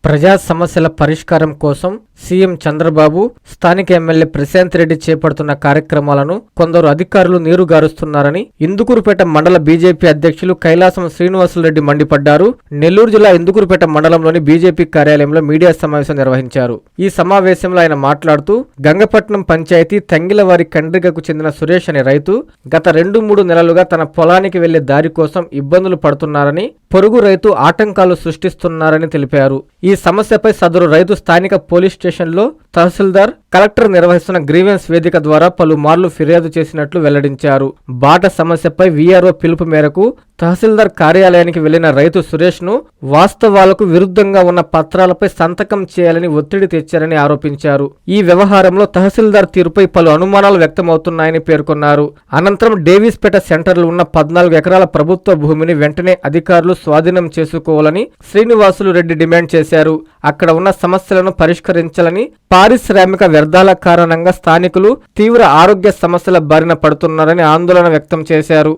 ప్రజా సమస్యల పరిష్కారం కోసం సీఎం చంద్రబాబు, స్థానిక ఎమ్మెల్యే ప్రశాంత్ రెడ్డి చేపడుతున్న కార్యక్రమాలను కొందరు అధికారులు నీరుగారుస్తున్నారని ఇందుకూరుపేట మండల బీజేపీ అధ్యక్షులు కైలాసం శ్రీనివాసులరెడ్డి మండిపడ్డారు. నెల్లూరు జిల్లా ఇందుకూరుపేట మండలంలోని బీజేపీ కార్యాలయంలో మీడియా సమావేశం నిర్వహించారు. ఈ సమావేశంలో ఆయన మాట్లాడుతూ గంగపట్నం పంచాయతీ తంగిలవారి కండ్రిగకు చెందిన సురేష్ అనే రైతు గత 2-3 నెలలుగా తన పొలానికి వెళ్లే దారి కోసం ఇబ్బందులు పడుతున్నారని, పొరుగు రైతు ఆటంకాలు సృష్టిస్తున్నారని తెలిపారు. ఈ సమస్యపై సదరు రైతు స్థానిక పోలీస్ స్టేషన్లో తహసీల్దార్, కలెక్టర్ నిర్వహిస్తున్న గ్రీవెన్స్ వేదిక ద్వారా పలుమార్లు ఫిర్యాదు చేసినట్లు వెల్లడించారు. బాట సమస్యపై వీఆర్ఓ పిలుపు మేరకు తహసీల్దార్ కార్యాలయానికి వెళ్లిన రైతు సురేష్ ను వాస్తవాలకు విరుద్ధంగా ఉన్న పత్రాలపై సంతకం చేయాలని ఒత్తిడి తెచ్చారని ఆరోపించారు. ఈ వ్యవహారంలో తహసీల్దార్ తీరుపై పలు అనుమానాలు వ్యక్తమవుతున్నాయని పేర్కొన్నారు. అనంతరం డేవిస్పేట సెంటర్లో ఉన్న 14 ఎకరాల ప్రభుత్వ భూమిని వెంటనే అధికారులు స్వాధీనం చేసుకోవాలని శ్రీనివాసులు రెడ్డి డిమాండ్ చేశారు. అక్కడ ఉన్న సమస్యలను పరిష్కరించాలని, పారిశ్రామిక వ్యర్థాల కారణంగా స్థానికులు తీవ్ర ఆరోగ్య సమస్యల బారిన పడుతున్నారని ఆందోళన వ్యక్తం చేశారు.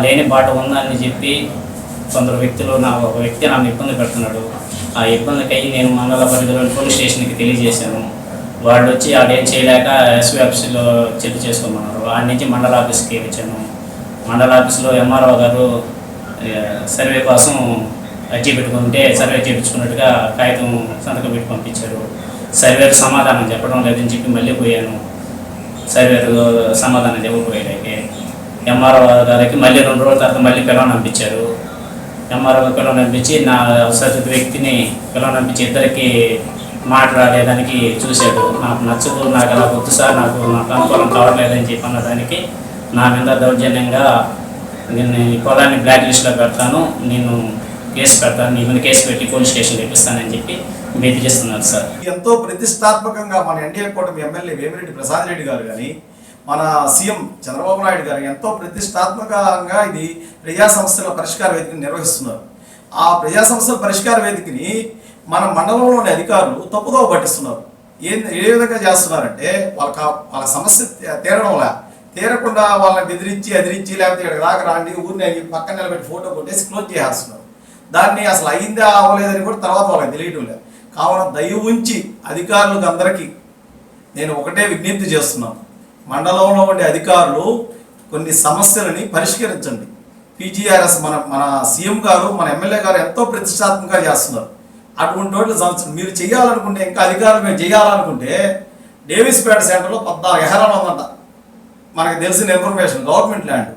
లేని బాట ఉందని చెప్పి కొందరు వ్యక్తులు ఒక వ్యక్తి నన్ను ఇబ్బంది పెడుతున్నాడు. ఆ ఇబ్బందికి నేను మండల పరిధిలోని పోలీస్ స్టేషన్కి తెలియజేశాను. వాళ్ళు వచ్చి ఆడేం చేయలేక ఎస్వీ ఆఫీసులో చెక్ చేసుకోమన్నారు. ఆడి నుంచి మండల ఆఫీస్కి వచ్చాను. మండల ఆఫీస్లో ఎంఆర్ఓ గారు సర్వే కోసం అర్జీ పెట్టుకుంటే సర్వే చేయించుకున్నట్టుగా కాగితం సంతకం పెట్టి పంపించారు. సర్వేరు సమాధానం చెప్పడం లేదని చెప్పి మళ్ళీ పోయాను. సర్వేరు సమాధానం చెప్పకపోయాకే ఎంఆర్ఓ గారికి మళ్ళీ 2 రోజుల తర్వాత మళ్ళీ పిలవనంపించారు. ఎంఆర్ఓ పిలవనంపించి నా సరిత వ్యక్తిని పిలవనంపించి ఇద్దరికి మాట్లాడేదానికి చూశాడు. నాకు నచ్చదు, నాకు అలా వద్దు సార్, నాకు అనుకూలం కావట్లేదని చెప్పి అన్నదానికి నా మీద దౌర్జన్యంగా నేను ఈ పొలాన్ని బ్లాక్ లిస్ట్లో పెడతాను, నేను కేసు పెడతాను, నీ మీద కేసు పెట్టి పోలీస్ స్టేషన్ తెప్పిస్తానని చెప్పి బెదిరిస్తున్నారు సార్. ఎంతో ప్రతిష్టాత్మకంగా మన ఎన్డీఏ కూటమి ఎమ్మెల్యే వేమిరెడ్డి ప్రసాద్ రెడ్డి గారు కానీ, మన సీఎం చంద్రబాబు నాయుడు గారు ఎంతో ప్రతిష్టాత్మకంగా ఇది ప్రజా సమస్యల పరిష్కార వేదికని నిర్వహిస్తున్నారు. ఆ ప్రజా సమస్యల పరిష్కార వేదికని మన మండలంలోని అధికారులు తప్పుదోవ పట్టిస్తున్నారు. ఏ విధంగా చేస్తున్నారంటే వాళ్ళ సమస్య తీరకుండా వాళ్ళని బెదిరించి అదిరించి లేకపోతే ఇక్కడ దాకా రాండి ఊరిని పక్కన నిలబెట్టి ఫోటో కొట్టేసి క్లోజ్ చేసేస్తున్నారు. దాన్ని అసలు అయిందా అవ్వలేదని కూడా తర్వాత వాళ్ళకి తెలియటం లేదు. కావున దయ ఉంచి అధికారులకు అందరికీ నేను ఒకటే విజ్ఞప్తి చేస్తున్నాను. మండలంలో ఉండే అధికారులు కొన్ని సమస్యలని పరిష్కరించండి. పీజీఆర్ఎస్ మన సీఎం గారు, మన ఎమ్మెల్యే గారు ఎంతో ప్రతిష్టాత్మకంగా చేస్తున్నారు. అటువంటి వాళ్ళు మీరు చేయాలనుకుంటే, ఇంకా అధికారులు మేము చేయాలనుకుంటే డేవిస్పేట సెంటర్లో 14 ఎకరాలు ఉందంట. మనకు తెలిసిన ఇన్ఫర్మేషన్, గవర్నమెంట్ ల్యాండ్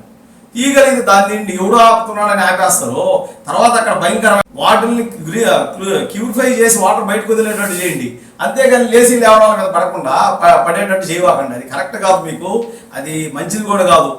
తీయగలిగింది. దాన్ని ఎవడు ఆపుతున్నాడని ఆపేస్తారు. తర్వాత అక్కడ భయంకరమైన వాటర్ని క్యూరిఫై చేసి వాటర్ బయటకు వదిలేటట్టు చేయండి. అంతేగాని లేచి లేవడాల మీద పడకుండా పడేటట్టు చేయవాకండి. అది కరెక్ట్ కాదు, మీకు అది మంచిది కూడా కాదు.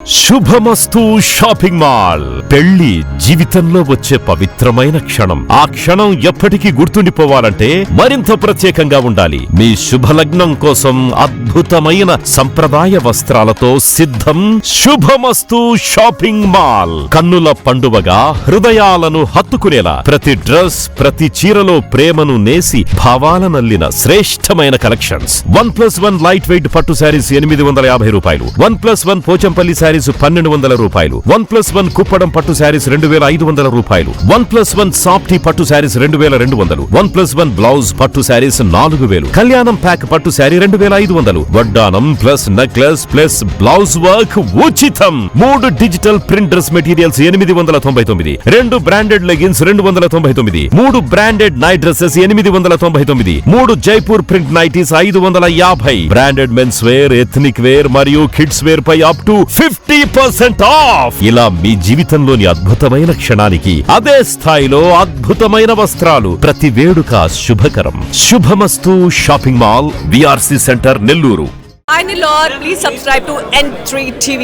శుభమస్తు షాపింగ్ మాల్. పెళ్లి జీవితంలో వచ్చే పవిత్రమైన క్షణం. ఆ క్షణం ఎప్పటికీ గుర్తుండిపోవాలంటే మరింత ప్రత్యేకంగా ఉండాలి. మీ శుభలగ్నం కోసం అద్భుతమైన సంప్రదాయ వస్త్రాలతో సిద్ధం శుభమస్తు షాపింగ్ మాల్. కన్నుల పండువగా హృదయాలను హత్తుకునేలా ప్రతి డ్రెస్, ప్రతి చీరలో ప్రేమను నేసి భావాలనల్లిన శ్రేష్టమైన కలెక్షన్స్. 1+1 లైట్ వెయిట్ పట్టు శారీస్ 850 రూపాయలు, 1+1 పోచంపల్లి శారీస్ 1200 రూపాయలు, 1+1 కుప్పడం పట్టు శారీస్ 2500 రూపాయలు, 1+1 సాఫ్టీ పట్టు శారీస్ 2200, 1+1 బ్లౌజ్ పట్టు శారీస్ 4000, కళ్యాణం ప్యాక్ పట్టు శారీ 2500, వడ్డానం plus necklace plus blouse work ఉచితం. 3 digital print dress materials 899, 2 branded leggings 299, 3 branded night dresses 899, 3 Jaipur print nighties 550, branded men's wear, ethnic wear మరియు కిడ్స్ వేర్ పై అప్ టు 50% ఆఫ్. ఇలా మీ జీవితంలోని అద్భుతమైన క్షణానికి అదే స్థాయిలో అద్భుతమైన వస్త్రాలు. ప్రతి వేడుక శుభకరం. శుభమస్తు shopping mall, VRC centre, Nellore. Hi Nilor, please subscribe to N3 TV.